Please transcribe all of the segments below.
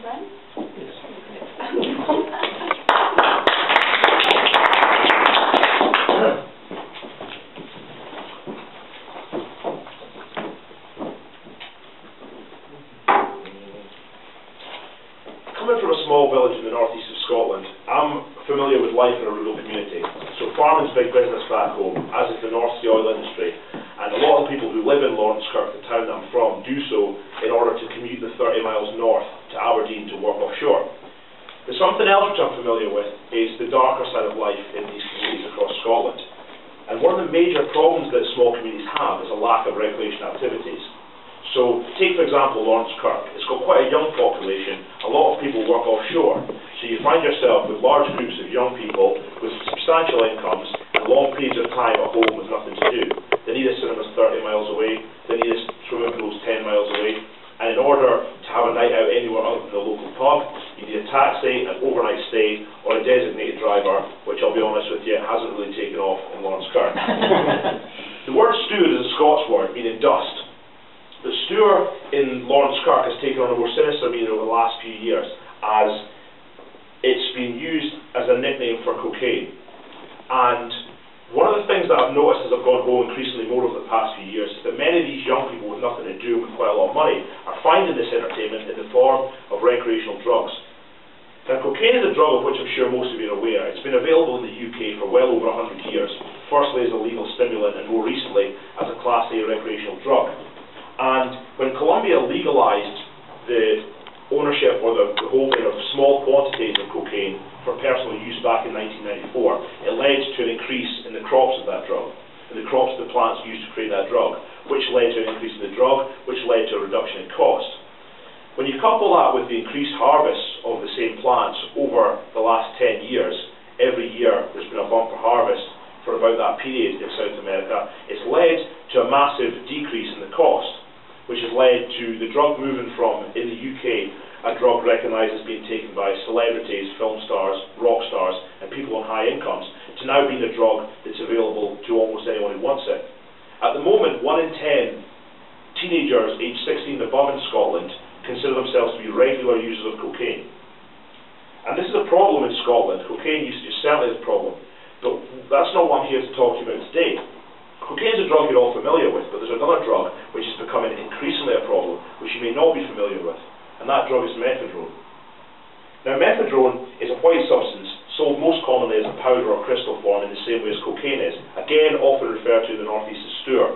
Friends? Coming from a small village in the northeast of Scotland, I'm familiar with life in a rural community. So farming's big business back home, as is the North Sea oil industry. And a lot of the people who live in Laurencekirk, the town I'm from, do so in order to commute the 30 miles north to Aberdeen to work offshore. But something else which I'm familiar with is the darker side of life in these communities across Scotland. And one of the major problems that small communities have is a lack of recreational activities. So, take for example Laurencekirk. It's got quite a young population, a lot of people work offshore, so you find yourself with large groups of young people with substantial incomes and long periods of time at home with nothing to do. They need a cinemas 30 miles away, they need a swimming pools 10 miles away, and in order to have a night out anywhere other than the local pub, you need a taxi, an overnight stay, or a designated driver, which I'll be honest with you, hasn't really taken off in Laurencekirk. The word Stoor is a Scots word, meaning dust. The Stoor in Laurencekirk has taken on a more sinister meaning over the last few years, as it's been used as a nickname for cocaine. And one of the things that I've noticed as I've gone home increasingly more over the past few years is that many of these young people with nothing to do and with quite a lot of money are finding this entertainment in the form of recreational drugs. Now, cocaine is a drug of which I'm sure most of you are aware. It's been available in the UK for well over 100 years, firstly as a legal stimulant and more recently as a Class A recreational drug. And when Colombia legalised the ownership or the holding of small quantities of cocaine for personal use back in 1994, it led to an increase in the crops of that drug, and the crops of the plants used to create that drug, which led to an increase in the drug, which led to a reduction in cost. When you couple that with the increased harvests of the same plants over the last 10 years, every year there's been a bumper harvest for about that period in South America, it's led to a massive decrease in the cost, which has led to the drug moving from, in the UK, a drug recognised as being taken by celebrities, film stars, rock stars, and people on high incomes, to now being a drug that's available to almost anyone who wants it. At the moment, 1 in 10 teenagers aged 16 and above in Scotland consider themselves to be regular users of cocaine. And this is a problem in Scotland. Cocaine usage is certainly a problem. But that's not what I'm here to talk to you about today. Cocaine is a drug you're all familiar with, but there's another drug which is becoming increasingly a problem, which you may not be familiar with, and that drug is mephedrone. Now, mephedrone is a white substance sold most commonly as a powder or crystal form in the same way as cocaine is, again often referred to in the northeast as Stoor.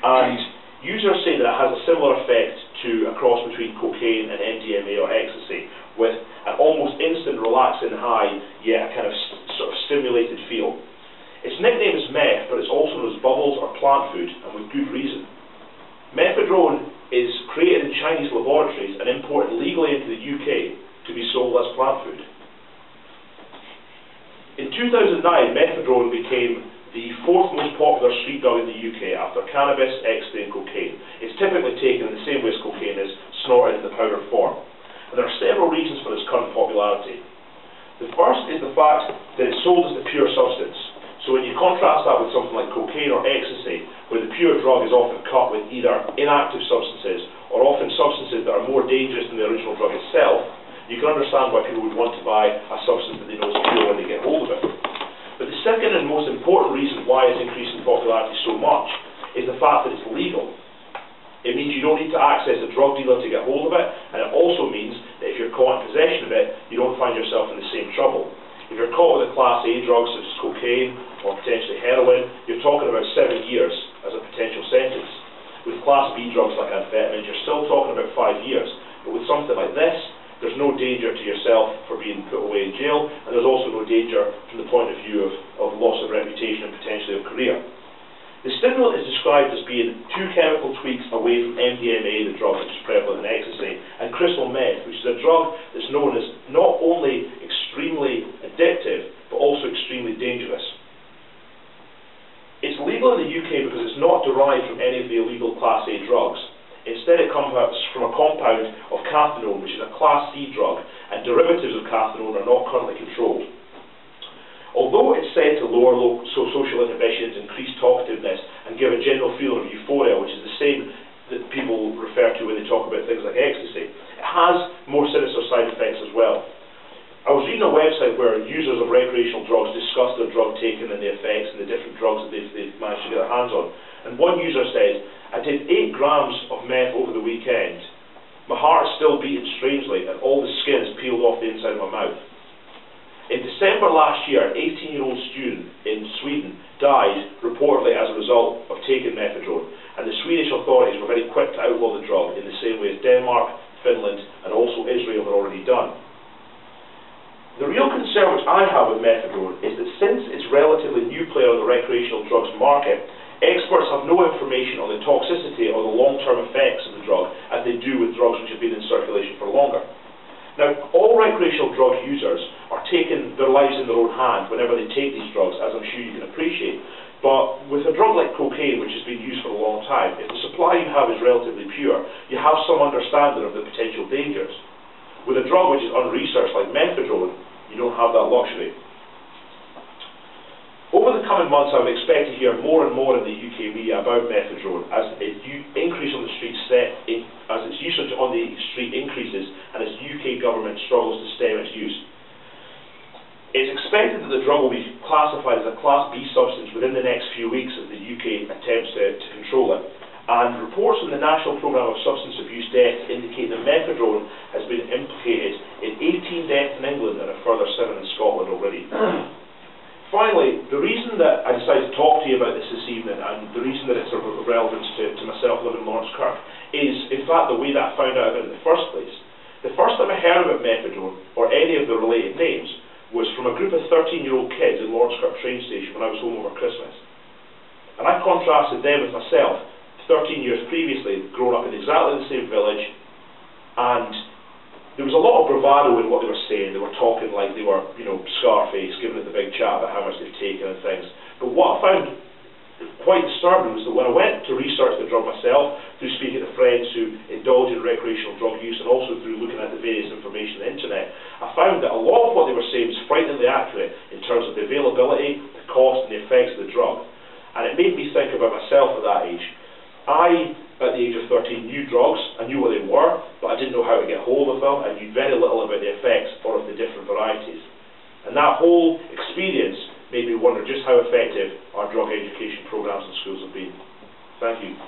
And users say that it has a similar effect to a cross between cocaine and MDMA or ecstasy, with an almost instant relaxing high, yet a kind of sort of stimulated feel. Its nickname is meth, but it's also known as bubbles or plant food, and with good reason. Mephedrone is created in Chinese laboratories and imported legally into the UK to be sold as plant food. In 2009, mephedrone became the 4th most popular street drug in the UK after cannabis, ecstasy and cocaine. It's typically taken in the same way as cocaine is, snorted in the powder form. And there are several reasons for this current popularity. The first is the fact that it's sold as the pure substance. So when you contrast that with something like cocaine or ecstasy, where the pure drug is often cut with either inactive substances or often substances that are more dangerous than the original drug itself, you can understand why people would want to buy a substance that they know is pure when they get hold of it. But the second and most important reason why it's increasing popularity so much is the fact that it's legal. It means you don't need to access a drug dealer to get hold of it, and it also means that if you're caught in possession of it, you don't find yourself in the same trouble. If you're caught with a Class A drug such as cocaine or potentially heroin, you're talking about 7 years as a potential sentence. With Class B drugs like amphetamines, you're still talking about 5 years. But with something like this, there's no danger to yourself for being put away in jail, and there's also no danger from the point of view of loss of reputation and potentially of career. The stimulant is described as being 2 chemical tweaks away from MDMA, the drug which is prevalent in ecstasy, and crystal meth, which is a drug that's known as not only extremely addictive, but also extremely dangerous. It's legal in the UK because it's not derived from any of the illegal Class A drugs. Instead, it comes from a compound of cathinone, which is a Class C drug, and derivatives of cathinone are not currently controlled. Although it's said to lower social inhibitions, increase talkativeness, and give a general feeling of euphoria, which is the same that people refer to when they talk about things like ecstasy, it has more sinister side recreational drugs discuss their drug taking and the effects and the different drugs that they've managed to get their hands on. And one user said, "I did 8 grams of meth over the weekend. My heart is still beating strangely and all the skin is peeled off the inside of my mouth." In December last year, an 18-year-old student in Sweden died reportedly as a result of taking methadone, and the Swedish authorities were very quick to outlaw the drug in the same way as Denmark, Finland and also Israel had already done. The real concern which I have with methadone is that since it's a relatively new player on the recreational drugs market, experts have no information on the toxicity or the long-term effects of the drug as they do with drugs which have been in circulation for longer. Now, all recreational drug users are taking their lives in their own hand whenever they take these drugs, as I'm sure you can appreciate. But with a drug like cocaine, which has been used for a long time, if the supply you have is relatively pure, you have some understanding of the potential dangers. With a drug which is unresearched like methadone, you don't have that luxury. Over the coming months, I would expect to hear more and more in the UK media about methadone as its increase on the street as its usage on the street increases and as UK government struggles to stem its use. It's expected that the drug will be classified as a Class B substance within the next few weeks as the UK attempts to control it. And reports from the National Programme of Substance Abuse Deaths indicate that methadone has been implicated in 18 deaths in England and a further 7 in Scotland already. Finally, the reason that I decided to talk to you about this evening, and the reason that it's of relevance to myself living in Lawrence Kirk, is in fact the way that I found out about it in the first place. The first time I heard about methadone, or any of the related names, was from a group of 13-year-old kids in Lawrence Kirk train station when I was home over Christmas. And I contrasted them with myself, 13 years previously, grown up in exactly the same village, and there was a lot of bravado in what they were saying. They were talking like they were, Scarface, giving it the big chat about how much they've taken and things. But what I found quite disturbing was that when I went to research the drug myself, through speaking to friends who indulge in recreational drug use and also through looking at the various information on the internet, I found that a lot of what they were saying was frighteningly accurate in terms of the availability, the cost and the effects of the drug. And it made me think about myself at that age. I, at the age of 13, knew drugs, I knew what they were, but I didn't know how to get hold of them. I knew very little about the effects or of the different varieties. And that whole experience made me wonder just how effective our drug education programs in schools have been. Thank you.